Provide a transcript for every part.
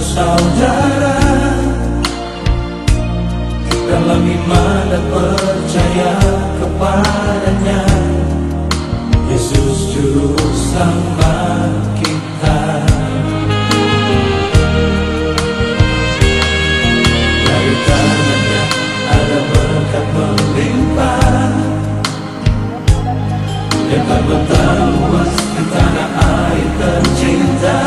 bersaudara dalam iman dan percaya kepadanya. Yesus Juru Selamat kita. Dari tangannya ada berkat melimpah, lebar bentang luas di tanah air tercinta.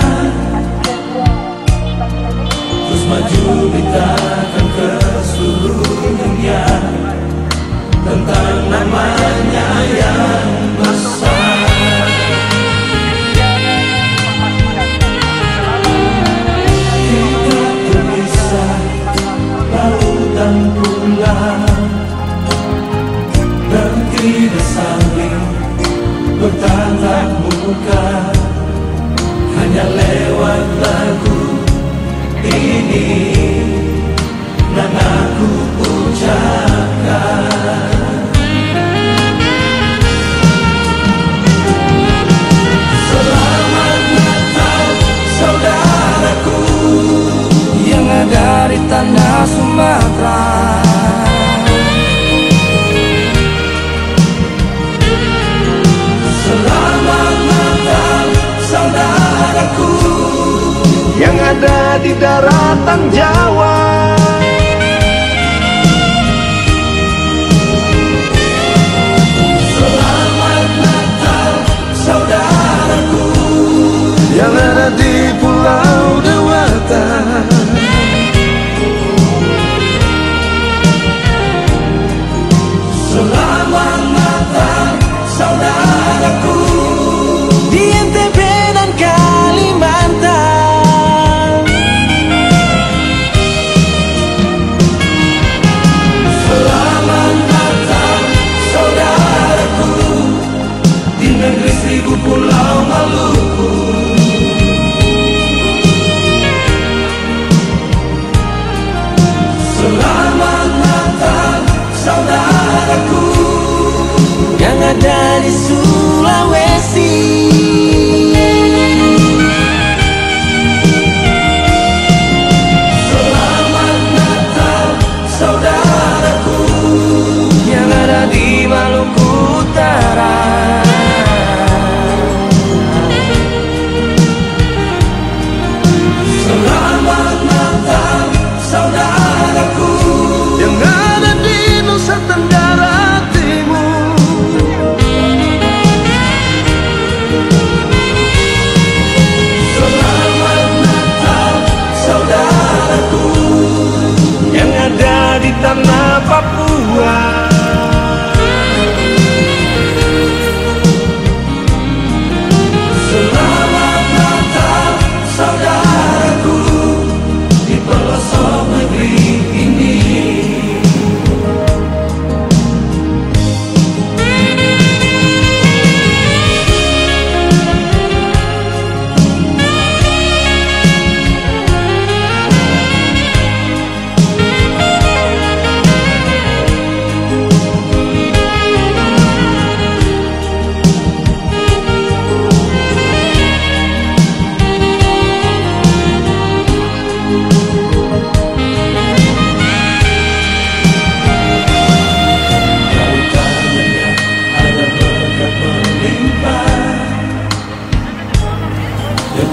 Terus maju beritakan ke seluruh dunia tentang namanya yang besar. Kita terpisah laut dan pulau, dan tidak saling bertatap muka, hanya lewat lagu ini dan aku ucapkan. Selamat Natal saudaraku yang ada di tanah Sumatera. Selamat Natal saudaraku yang ada di daratan Jawa. Selamat Natal saudaraku yang ada di Pulau Dewata. Selamat Natal saudaraku di NTB dan Kalimantan. Selamat Natal saudaraku di negeri 1000 pulau Maluku. Selamat Natal saudaraku yang ada di Sulawesi. Selamat Natal saudaraku yang ada di Maluku Utara. Selamat Natal saudaraku yang ada di Nusa Tenggara Timur. Selamat Natal saudaraku yang ada di tanah Papua. Selamat Natal saudaraku di pelosok negeri ini.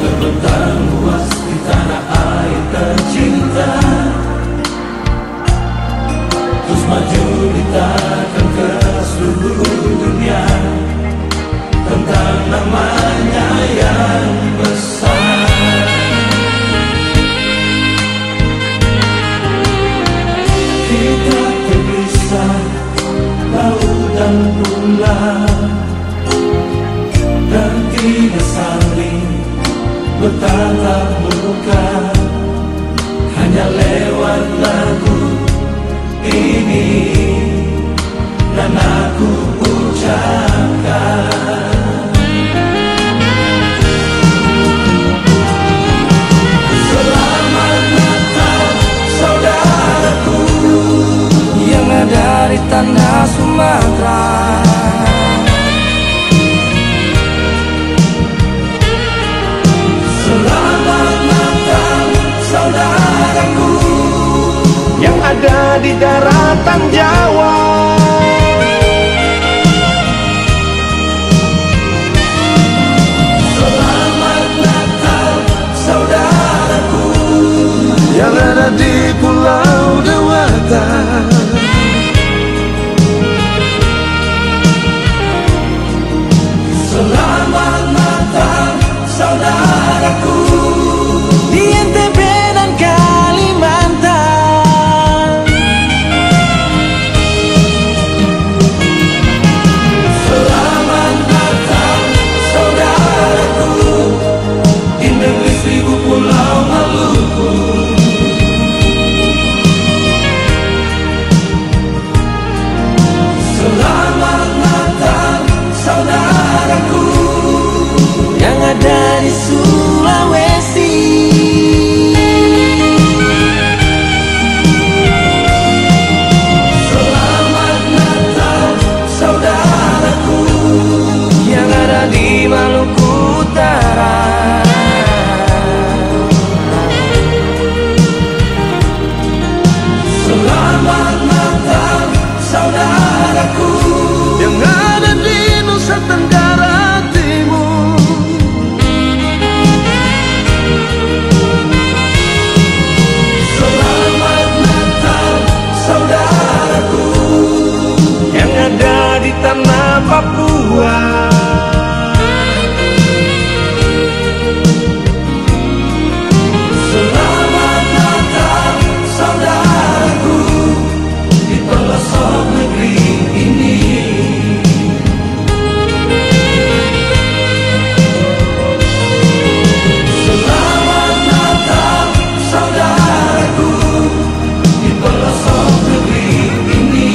Terbentang luas di tanah air tercinta. Terus maju ditakan ke seluruh dunia tentang namanya yang besar. Kita terpisah laut dan pulau, dan tidak saling bertatap muka, hanya lewat lagu ini dan aku ucapkan. Selamat Natal saudaraku yang ada di tanah Sumatera. Selamat Natal ada di daratan Jawa. Selamat Natal saudaraku yang ada di Pulau Dewata. Selamat Natal saudaraku Di NTB dan Kalimantan. Selamat Natal saudaraku di negeri seribu pulau Maluku. Selamat Natal saudaraku yang ada di Sulawesi. Selamat Natal saudaraku Yang ada di Maluku Utara. Selamat Natal saudaraku Yang ada di Nusa Tenggara Timur. Selamat Natal saudaraku Yang ada di tanah Papua. Selamat Natal saudaraku di pelosok negeri ini. Selamat Natal saudaraku di pelosok negeri ini.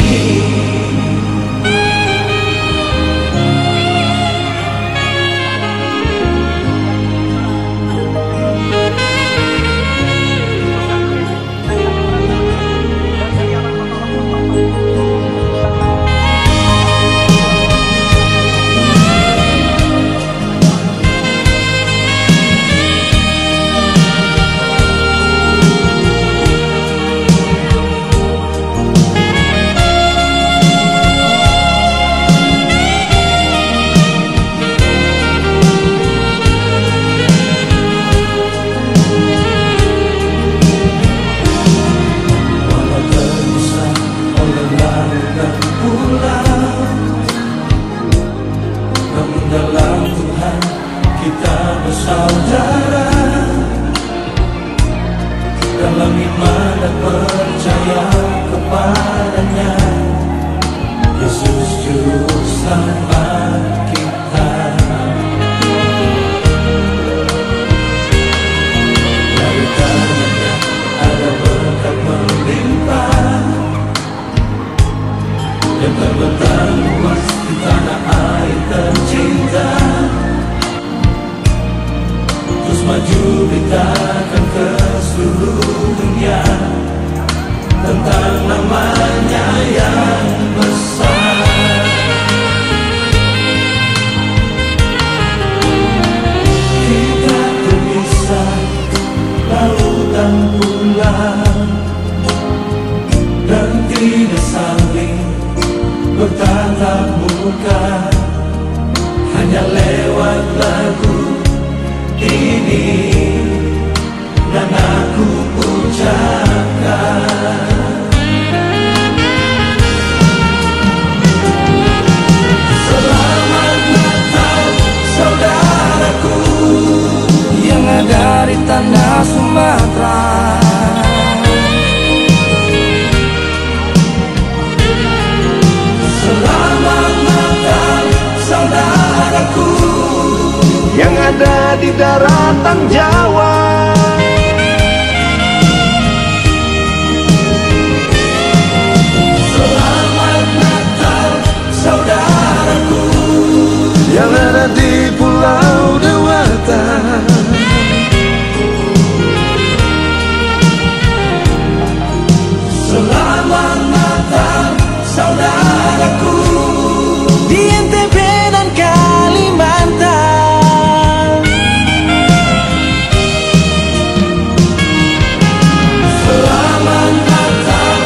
Walau terpisah oleh langit dan pulau, namun dalam Tuhan kita bersaudara. Dalam iman dan percaya kepadanya, Yesus Juru Selamat kita. Dari tangannya ada berkat melimpah yang terbentang luas di tanah air tercinta. Terus maju beritakan ke seluruh dunia tentang namanya yang besar. Kita terpisah lautan pulau dan tidak saling bertatap muka, hanya lewat lagu ini dan aku ucapkan. Selamat Natal saudaraku Yang ada di tanah Sumatera. Selamat Natal saudaraku Yang ada di daratan Jawa. Selamat Natal saudaraku Yang ada di Pulau Dewata. Selamat Natal saudaraku Di NTB dan Kalimantan. Selamat Natal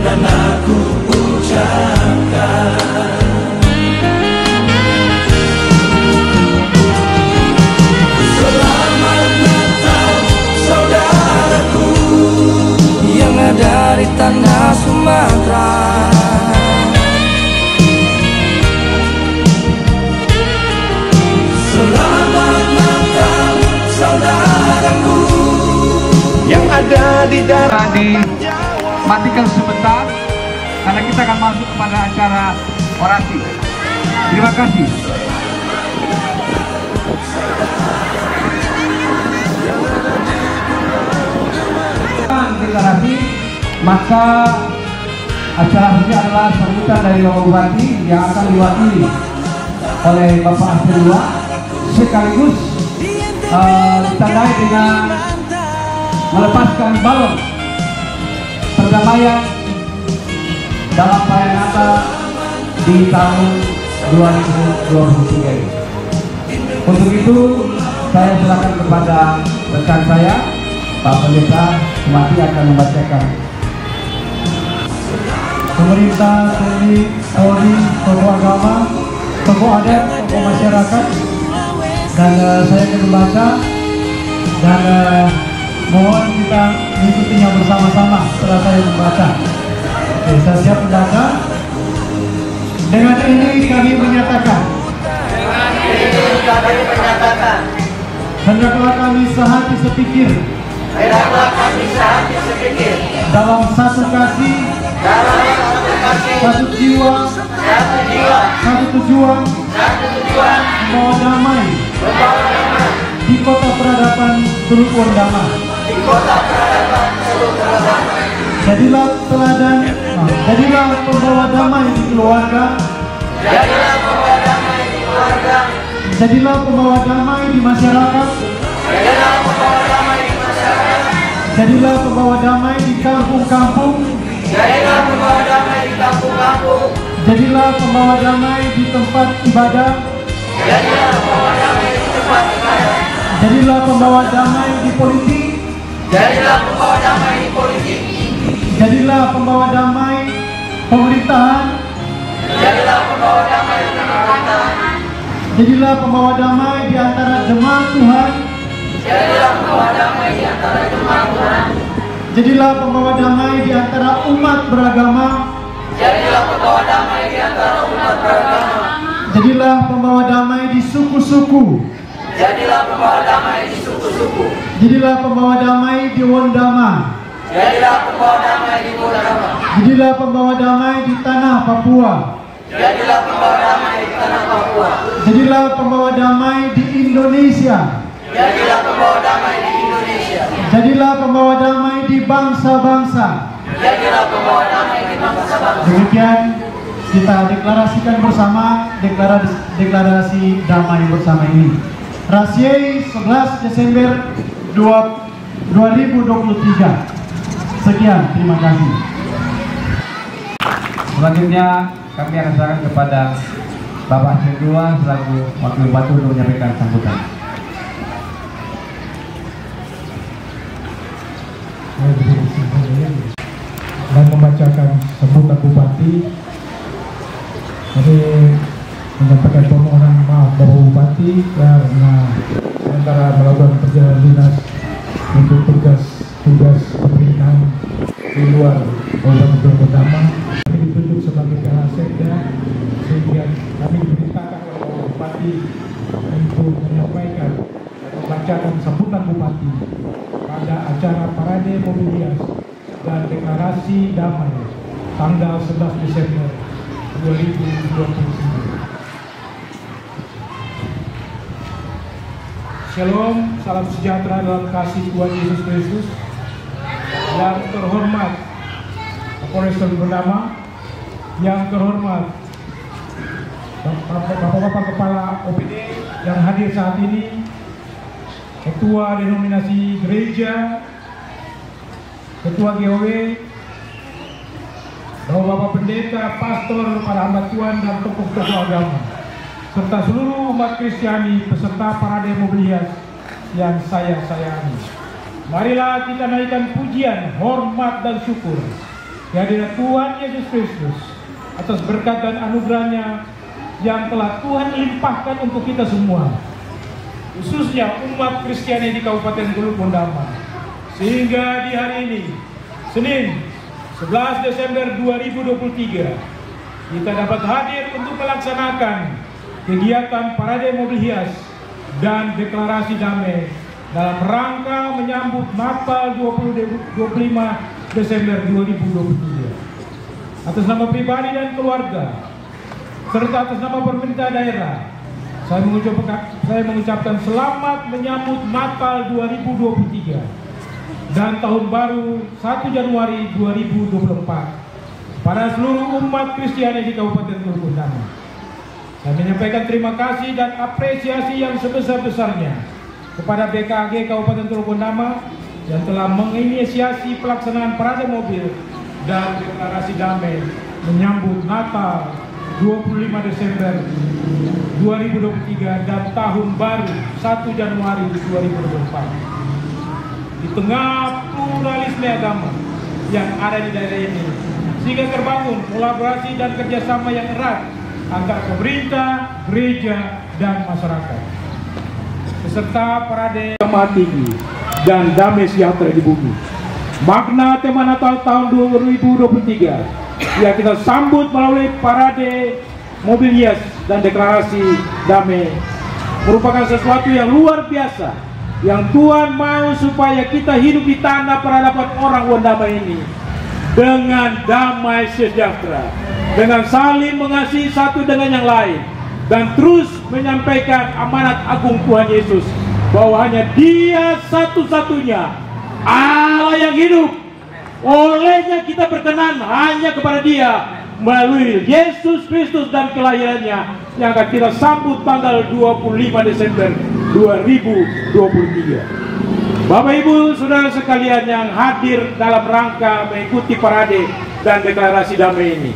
dan aku ucapkan. Selamat Natal saudaraku yang ada di tanah Sumatera. Selamat Natal saudaraku Yang ada di darat Matikan sebentar karena kita akan masuk kepada acara orasi. Terima kasih. Deklarasi, maka acara ini adalah sambutan dari Bapak Bupati yang akan diwakili oleh Bapak Asrullah, sekaligus ditandai dengan melepaskan balon perdamaian dalam perayaan Natal di tahun 2023 ini. Untuk itu saya silakan kepada rekan saya, Pak Pendeta Sumati akan membacakan. Pemerintah, TNI, Polri, tokoh agama, tokoh adat, tokoh masyarakat, dan saya akan membaca dan mohon kita mengikutinya bersama-sama setelah saya membaca. Oke, saya siap membaca. Dengan ini kami menyatakan, hendaklah kami sehati sepikir, dalam satu kasih, satu jiwa, satu tujuan, membawa damai di kota peradaban Teluk Wondama. Jadilah teladan, jadilah pembawa damai di keluarga, jadilah pembawa damai di masyarakat, jadilah pembawa damai di kampung-kampung, jadilah pembawa damai di tempat ibadah, jadilah pembawa damai di politik, jadilah pembawa damai pemerintahan, jadilah pembawa damai di antara jemaat Tuhan, jadilah pembawa damai di antara umat beragama, jadilah pembawa damai di suku-suku, jadilah pembawa damai di Wondama, jadilah pembawa damai di tanah Papua, jadilah pembawa damai di Indonesia, jadilah pembawa damai di bangsa-bangsa. Demikian kita deklarasikan bersama deklarasi damai bersama ini. Rasyei 11 Desember 2023. Sekian, terima kasih. Selanjutnya kami akan serahkan kepada Bapak Asrullah selaku Wakil Bupati untuk menyampaikan sambutan. Dan membacakan sambutan Bupati. Jadi menyampaikan permohonan maaf Bapak Bupati karena sementara melakukan perjalanan dinas untuk tugas pemerintahan di luar Kabupaten Wondama, kami ditunjuk sebagai kepala sekda sehingga kami diperintahkan oleh Bapak Bupati untuk menyampaikan dan membacakan sambutan Bupati pada acara parade mobil hias dan deklarasi damai tanggal 11 Desember 2023. Shalom, salam sejahtera dalam kasih Tuhan Yesus Kristus. Yang terhormat Kapolres Wondama, yang terhormat Bapak-bapak Kepala OPD yang hadir saat ini, Ketua Denominasi Gereja, Ketua GOW, Bapak-bapak Pendeta, Pastor, para hamba Tuhan dan tokoh-tokoh agama, serta seluruh umat Kristiani peserta parade mobil hias yang saya sayangi. Marilah kita naikkan pujian, hormat dan syukur kehadiran Tuhan Yesus Kristus atas berkat dan anugerahnya yang telah Tuhan limpahkan untuk kita semua, khususnya umat Kristiani di Kabupaten Teluk Bondama, sehingga di hari ini, Senin 11 Desember 2023, kita dapat hadir untuk melaksanakan kegiatan parade mobil hias dan deklarasi damai dalam rangka menyambut Natal 25 Desember 2023. Atas nama pribadi dan keluarga, serta atas nama pemerintah daerah, saya mengucapkan selamat menyambut Natal 2023 dan Tahun Baru 1 Januari 2024 pada seluruh umat Kristiani di Kabupaten Teluk Bondama. Saya menyampaikan terima kasih dan apresiasi yang sebesar-besarnya kepada BKAG Kabupaten Teluk Bondama yang telah menginisiasi pelaksanaan parade mobil dan deklarasi damai menyambut Natal 25 Desember 2023 dan Tahun Baru 1 Januari 2024. Di tengah pluralisme agama yang ada di daerah ini, sehingga terbangun kolaborasi dan kerjasama yang erat antara pemerintah, gereja, dan masyarakat. Beserta parade Damai Tinggi dan Damai Sejahtera di Bumi. Makna tema Natal tahun 2023 yang kita sambut melalui parade mobil hias dan deklarasi damai merupakan sesuatu yang luar biasa yang Tuhan mau supaya kita hidup di tanah peradaban orang Bondama ini dengan damai sejahtera, dengan saling mengasihi satu dengan yang lain, dan terus menyampaikan amanat agung Tuhan Yesus bahwa hanya Dia satu-satunya Allah yang hidup. Olehnya kita berkenan hanya kepada Dia melalui Yesus Kristus dan kelahirannya yang akan kita sambut tanggal 25 Desember 2023. Bapak Ibu Saudara sekalian yang hadir dalam rangka mengikuti parade dan deklarasi damai ini,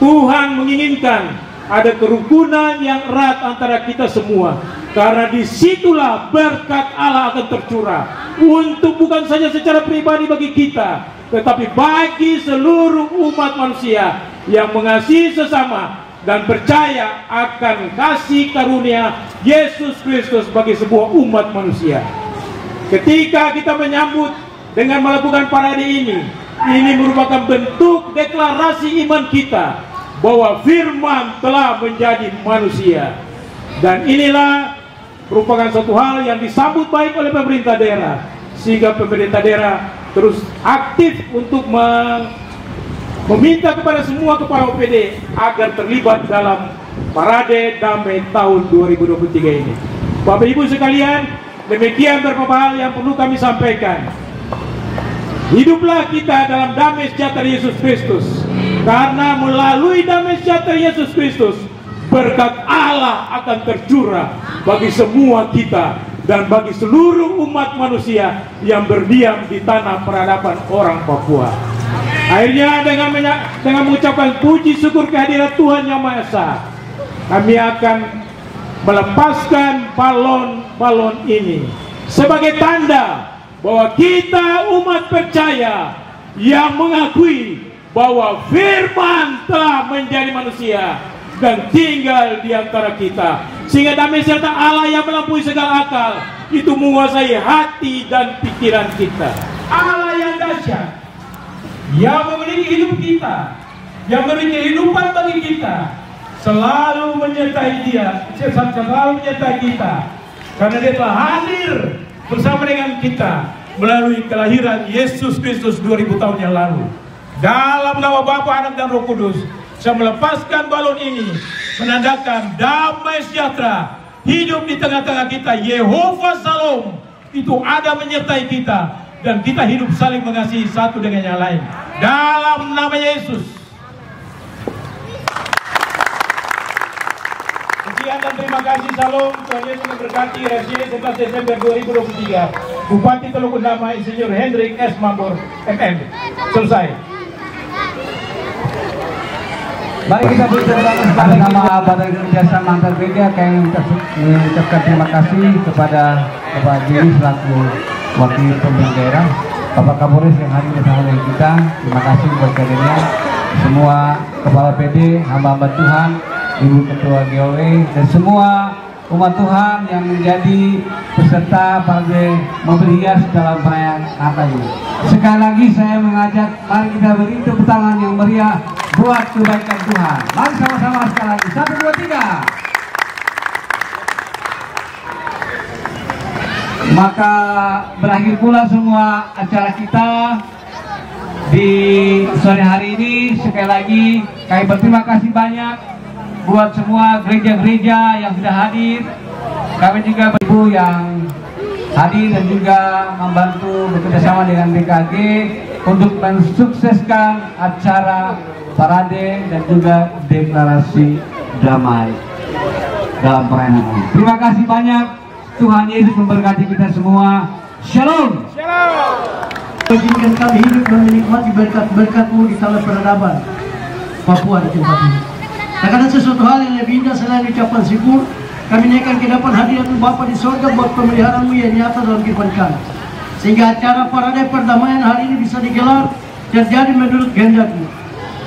Tuhan menginginkan ada kerukunan yang erat antara kita semua, karena disitulah berkat Allah akan tercurah untuk bukan saja secara pribadi bagi kita, tetapi bagi seluruh umat manusia yang mengasihi sesama dan percaya akan kasih karunia Yesus Kristus bagi sebuah umat manusia. Ketika kita menyambut dengan melakukan parade ini merupakan bentuk deklarasi iman kita bahwa firman telah menjadi manusia. Dan inilah merupakan suatu hal yang disambut baik oleh pemerintah daerah, sehingga pemerintah daerah terus aktif untuk meminta kepada semua kepala OPD agar terlibat dalam parade damai tahun 2023 ini. Bapak Ibu sekalian, demikian beberapa hal yang perlu kami sampaikan. Hiduplah kita dalam damai sejahtera Yesus Kristus, karena melalui damai sejahtera Yesus Kristus berkat Allah akan tercurah bagi semua kita dan bagi seluruh umat manusia yang berdiam di tanah peradaban orang Papua. Akhirnya dengan mengucapkan puji syukur kehadiran Tuhan Yang Maha Esa, kami akan melepaskan balon-balon ini sebagai tanda bahwa kita umat percaya yang mengakui bahwa firman telah menjadi manusia dan tinggal di antara kita, sehingga damai sejahtera Allah yang melampaui segala akal itu menguasai hati dan pikiran kita. Allah yang dahsyat, yang memiliki hidup kita, yang memiliki kehidupan bagi kita, selalu menyertai kita, karena Dia telah hadir bersama dengan kita melalui kelahiran Yesus Kristus 2000 tahun yang lalu. Dalam nama Bapa, Anak, dan Roh Kudus, saya melepaskan balon ini menandakan damai sejahtera hidup di tengah-tengah kita. Yehova Shalom itu ada menyertai kita, dan kita hidup saling mengasihi satu dengan yang lain. Dalam nama Yesus. Sekian dan terima kasih. Salam. Tuhan Yesus memberkati. Residen 11 Desember 2023. Bupati Teluk Bondama Insinyur Hendrik S. Mambor MM. Selesai. Baik, kita berterima kasih nama Badan Kerjasama Antar Gereja. Kami mengucapkan terima kasih kepada Bapak Jiri selaku Wakil Pemerintah Daerah Bapak Kapolres yang hadir bersama dengan kita, terima kasih buat kadernya, semua Kepala PD, hamba-hamba Tuhan, Ibu Ketua GOW, dan semua umat Tuhan yang menjadi peserta parade mobil hias dalam perayaan Natal ini. Sekali lagi saya mengajak, mari kita beri tepuk tangan yang meriah buat kebaikan Tuhan. Mari sama-sama sekali lagi, 1, 2, 3. Maka berakhir pula semua acara kita di sore hari ini. Sekali lagi kami berterima kasih banyak buat semua gereja-gereja yang sudah hadir. Kami juga ibu yang hadir dan juga membantu bekerjasama dengan BKG untuk mensukseskan acara parade dan juga deklarasi damai dalam perayaan ini. Terima kasih banyak. Tuhan Yesus memberkati kita semua. Shalom. Izinkan kami hidup dan menikmati berkat-berkat-Mu di tanah peradaban Papua di tempat ini. Tak ada sesuatu hal yang lebih indah selain ucapan syukur. Kami naikkan ke depan hadirat Bapa di sorga buat pemeliharaan-Mu yang nyata dalam kehidupan kami. Sehingga acara parade perdamaian hari ini bisa digelar terjadi menurut kehendak-Mu.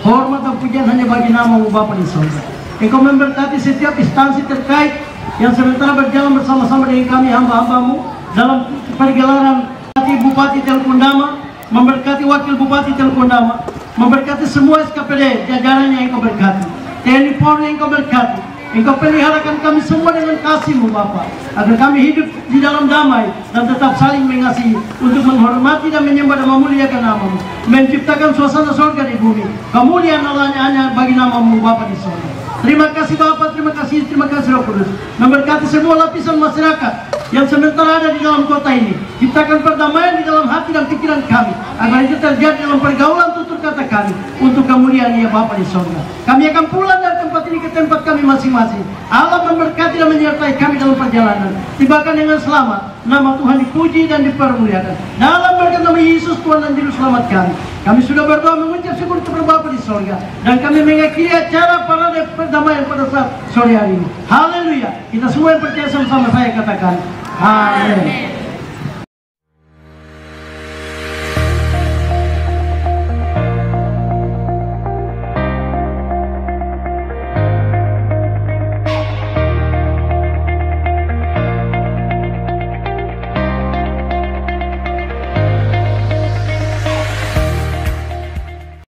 Hormat dan pujian hanya bagi nama-Mu Bapa di sorga. Engkau memberkati setiap instansi terkait yang sementara berjalan bersama-sama dengan kami hamba-hamba-Mu dalam pergelaran Bupati Telukundama, memberkati Wakil Bupati Telukundama, memberkati semua SKPD jajarannya yang Engkau berkati, TNI Polri yang Engkau berkati. Engkau peliharakan kami semua dengan kasih-Mu Bapa, agar kami hidup di dalam damai dan tetap saling mengasihi untuk menghormati dan menyembah dan memuliakan nama-Mu, menciptakan suasana surga di bumi. Kemuliaan Allahnya hanya bagi nama-Mu Bapa di surga. Terima kasih Bapa, terima kasih Roh Kudus. Memberkati semua lapisan masyarakat yang sementara ada di dalam kota ini. Ciptakan perdamaian di dalam hati dan pikiran kami, agar itu terjadi dalam pergaulan tutur kata kami, untuk kemuliaan ya Bapa di surga. Kami akan pulang dari tempat ini ke tempat kami masing-masing. Allah memberkati dan menyertai kami dalam perjalanan. Tibakan dengan selamat. Nama Tuhan dipuji dan dipermuliakan. Dalam berkat nama Yesus Tuhan dan Juru Selamat kami. Kami sudah berdoa mengucap syukur kepada Bapa di sorga, dan kami mengakhiri acara parade perdamaian pada saat sore hari ini. Haleluya. Kita semua yang percaya sama-sama saya katakan amin.